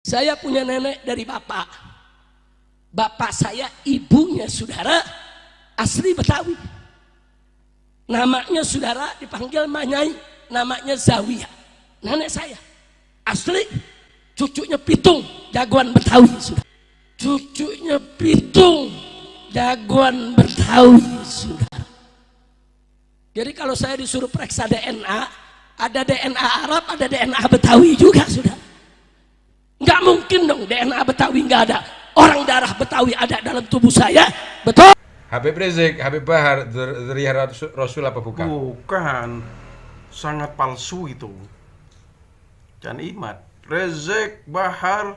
Saya punya nenek dari bapak. Bapak saya ibunya saudara asli Betawi. Namanya saudara dipanggil Manyai, namanya Zawiyah. Nenek saya asli cucunya Pitung, jagoan Betawi saudara. Cucunya Pitung, jagoan Betawi saudara. Jadi kalau saya disuruh periksa DNA, ada DNA Arab, ada DNA Betawi juga sudah. Nggak mungkin dong DNA Betawi nggak ada. Orang darah Betawi ada dalam tubuh saya, betul? Habib Rizik, Habib Bahar, Dzurriyyah Rasul apa bukan? Bukan, sangat palsu itu. Jangan imat. Rizik, Bahar,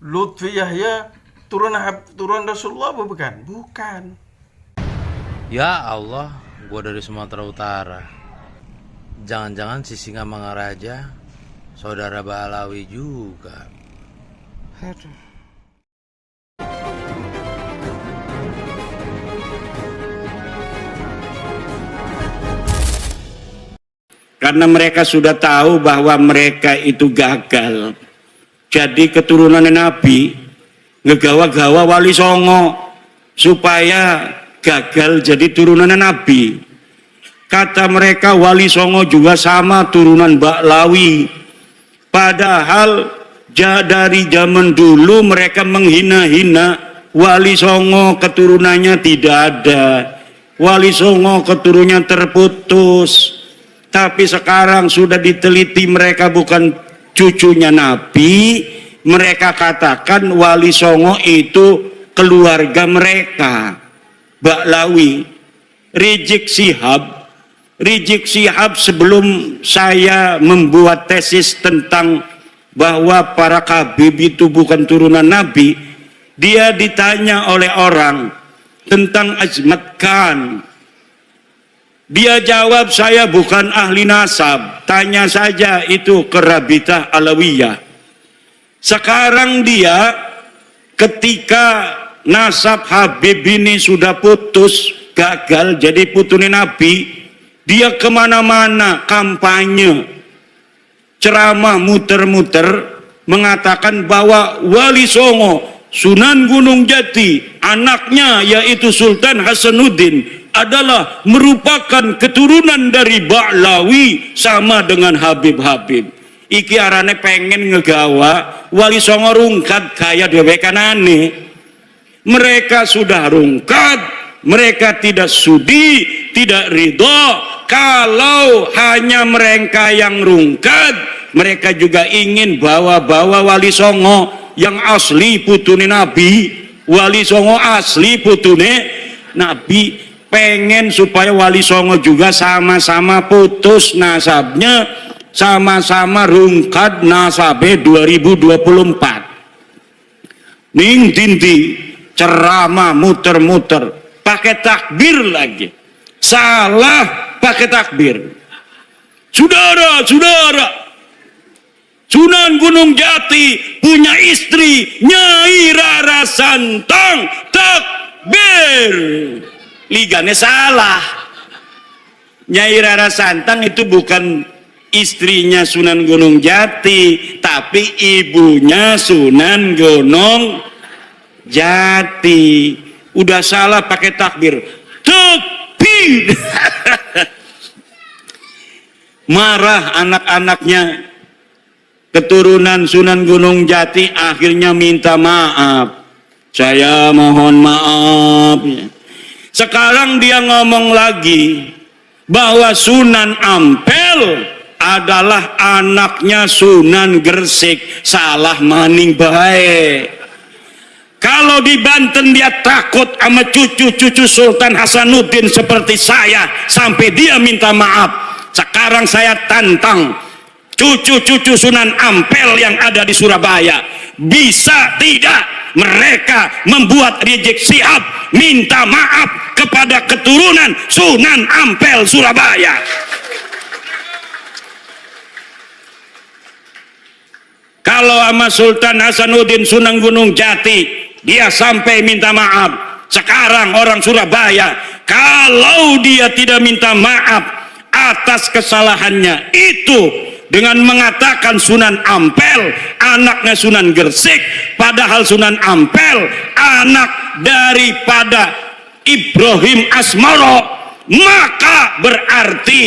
Lutfi Yahya turun Rasulullah apa bukan? Bukan. Ya Allah, gua dari Sumatera Utara. Jangan-jangan si Singamangaraja saudara Balawi juga. Aduh. Karena mereka sudah tahu bahwa mereka itu gagal jadi keturunan Nabi, ngegawa-gawa Wali Songo supaya gagal jadi turunan Nabi. Kata mereka Wali Songo juga sama turunan Baklawi. Padahal dari zaman dulu mereka menghina-hina Wali Songo, keturunannya tidak ada. Wali Songo keturunannya terputus. Tapi sekarang sudah diteliti mereka bukan cucunya Nabi. Mereka katakan Wali Songo itu keluarga mereka, Baklawi. Rizik Syihab sebelum saya membuat tesis tentang bahwa para Khabib itu bukan turunan Nabi, dia ditanya oleh orang tentang Azmat Khan. Dia jawab, saya bukan ahli nasab, tanya saja itu ke Rabitah Alawiyah. Sekarang dia ketika nasab Habib ini sudah putus, gagal jadi putune Nabi, dia kemana-mana kampanye, ceramah muter-muter, mengatakan bahwa Wali Songo, Sunan Gunung Jati, anaknya yaitu Sultan Hasanuddin adalah merupakan keturunan dari Baklawi sama dengan Habib-Habib. Iki arane pengen ngegawa Wali Songo rungkat gaya dhewe kanane. Mereka sudah rungkat, mereka tidak sudi, tidak ridho. Kalau hanya mereka yang rungkat, mereka juga ingin bawa-bawa Wali Songo yang asli putune Nabi. Wali Songo asli putune Nabi. Pengen supaya Wali Songo juga sama-sama putus nasabnya, sama-sama rungkat nasabnya 2024. Ning dinti ceramah muter-muter pakai takbir lagi, salah pakai takbir. Saudara, Sunan Gunung Jati punya istri Nyai Rara Santang, takbir. Ligane salah. Nyai Rara Santang itu bukan istrinya Sunan Gunung Jati, tapi ibunya Sunan Gunung Jati. Udah salah pakai takbir. Takbir. Marah anak-anaknya keturunan Sunan Gunung Jati, akhirnya minta maaf. Saya mohon maaf. Sekarang dia ngomong lagi bahwa Sunan Ampel adalah anaknya Sunan Gresik. Salah maning baik. Kalau di Banten dia takut sama cucu-cucu Sultan Hasanuddin seperti saya sampai dia minta maaf. Sekarang saya tantang cucu-cucu Sunan Ampel yang ada di Surabaya, bisa tidak mereka membuat Rizik Syihab minta maaf kepada keturunan Sunan Ampel Surabaya? Kalau sama Sultan Hasanuddin Sunan Gunung Jati dia sampai minta maaf, sekarang orang Surabaya kalau dia tidak minta maaf atas kesalahannya itu dengan mengatakan Sunan Ampel anaknya Sunan Gresik, padahal Sunan Ampel anak daripada Ibrahim Asmoro, maka berarti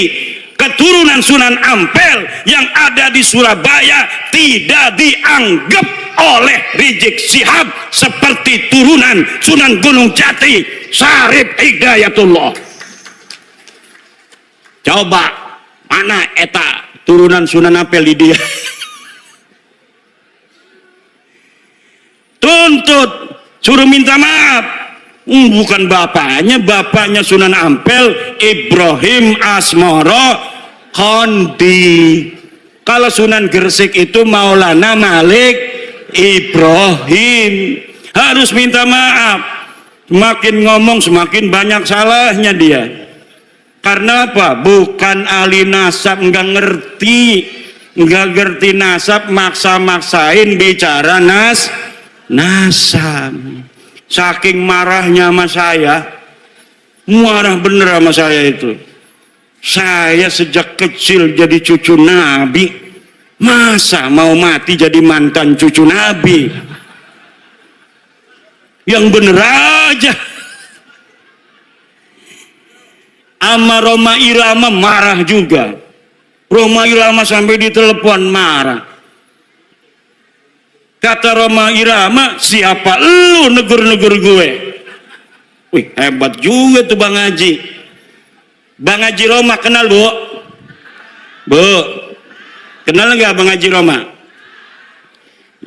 keturunan Sunan Ampel yang ada di Surabaya tidak dianggap oleh Rizik Syihab seperti turunan Sunan Gunung Jati Syarif Hidayatullah. Coba mana eta turunan Sunan Ampel di dia? Tuntut, suruh minta maaf. Bukan bapaknya Sunan Ampel Ibrahim Asmoro Kondi. Kalau Sunan Gresik itu Maulana Malik Ibrahim. Harus minta maaf. Semakin ngomong semakin banyak salahnya dia. Karena apa? Bukan ahli nasab, nggak ngerti nasab, maksa-maksain bicara nasab. Saking marahnya sama saya, marah bener sama saya itu. Saya sejak kecil jadi cucu Nabi, masa mau mati jadi mantan cucu Nabi? Yang bener aja. Ama Roma Irama marah juga. Roma Irama sampai ditelepon marah. Kata Roma Irama, siapa lu negur-negur gue? Wih, hebat juga tuh Bang Haji. Bang Haji Roma kenal, Bu? Bu, kenal nggak Bang Haji Roma?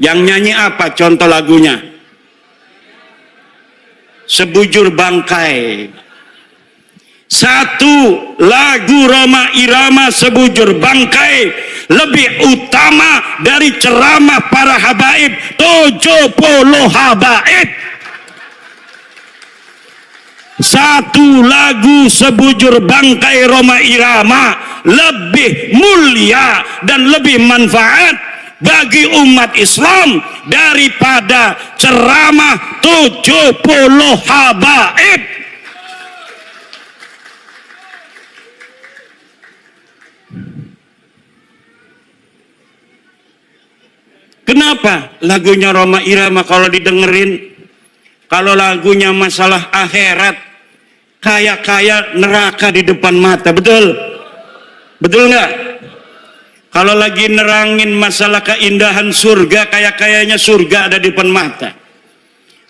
Yang nyanyi apa contoh lagunya? Sebujur Bangkai. Satu lagu Roma Irama Sebujur Bangkai lebih utama dari ceramah para habaib 70 habaib. Satu lagu Sebujur Bangkai Roma Irama lebih mulia dan lebih manfaat bagi umat Islam daripada ceramah 70 habaib. Kenapa lagunya Roma Irama kalau didengerin, kalau lagunya masalah akhirat, kayak neraka di depan mata, betul? Betul nggak? Kalau lagi nerangin masalah keindahan surga, kayaknya surga ada di depan mata.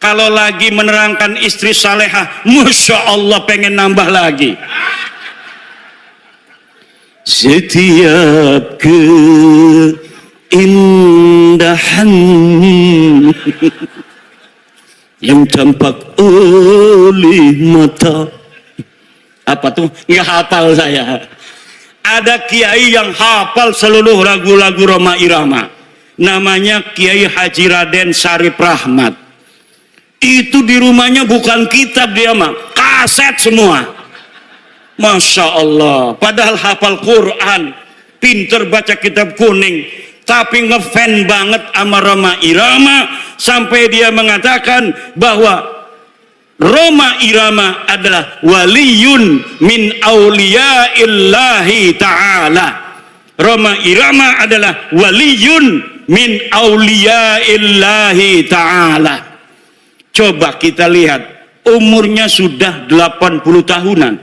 Kalau lagi menerangkan istri salehah, Masya Allah pengen nambah lagi. Setiap keindahan yang tampak oleh mata. Apa tuh? Nggak hafal saya. Ada kiai yang hafal seluruh lagu-lagu Roma Irama. Namanya Kiai Haji Raden Syarif Rahmat. Itu di rumahnya bukan kitab dia mah, kaset semua. Masya Allah. Padahal hafal Quran, pinter baca kitab kuning, tapi ngefan banget sama Roma Irama sampai dia mengatakan bahwa Roma Irama adalah waliyun min auliyaillahi ta'ala. Roma Irama adalah waliyun min auliyaillahi ta'ala. Coba kita lihat, umurnya sudah 80 tahunan.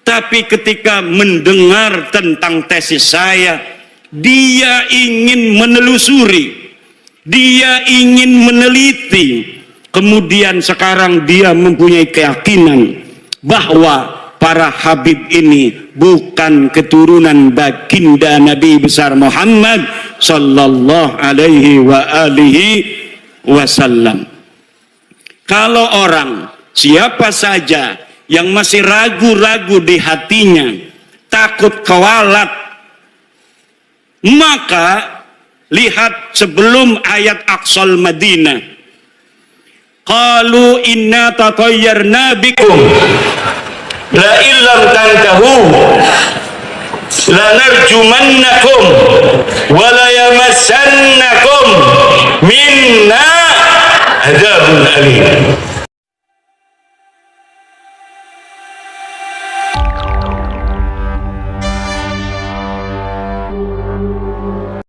Tapi ketika mendengar tentang tesis saya, dia ingin menelusuri, dia ingin meneliti. Kemudian sekarang dia mempunyai keyakinan bahwa para habib ini bukan keturunan baginda Nabi besar Muhammad sallallahu alaihi wa alihi wasallam. Kalau orang siapa saja yang masih ragu-ragu di hatinya, takut kewalat, maka lihat sebelum ayat Aqsal Madinah. Qalu inna tatayyarna bikum la illam tantahu lanarjumannakum wa la yamassannakum minna adzabun alim.